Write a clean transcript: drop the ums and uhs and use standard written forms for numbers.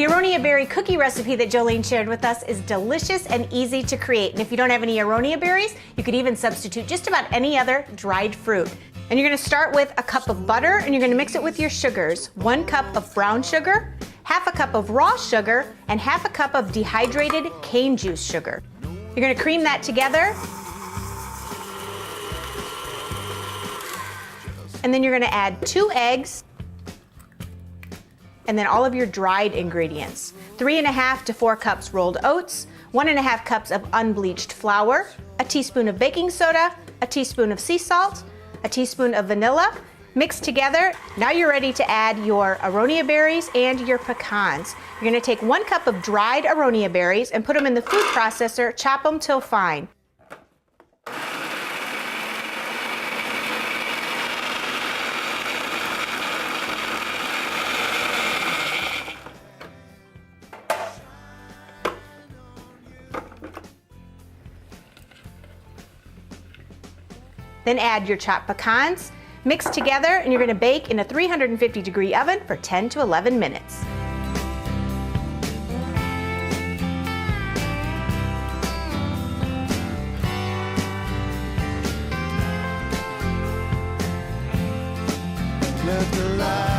The Aronia Berry cookie recipe that Jolene shared with us is delicious and easy to create. And if you don't have any Aronia berries, you could even substitute just about any other dried fruit. And you're gonna start with a cup of butter and you're gonna mix it with your sugars. 1 cup of brown sugar, half a cup of raw sugar, and half a cup of dehydrated cane juice sugar. You're gonna cream that together. And then you're gonna add 2 eggs, and then all of your dried ingredients. 3.5 to 4 cups rolled oats, 1.5 cups of unbleached flour, a teaspoon of baking soda, a teaspoon of sea salt, a teaspoon of vanilla. Mix together. Now you're ready to add your Aronia berries and your pecans. You're gonna take 1 cup of dried Aronia berries and put them in the food processor, chop them till fine. Then add your chopped pecans, mix together, and you're gonna bake in a 350-degree oven for 10 to 11 minutes. Let the light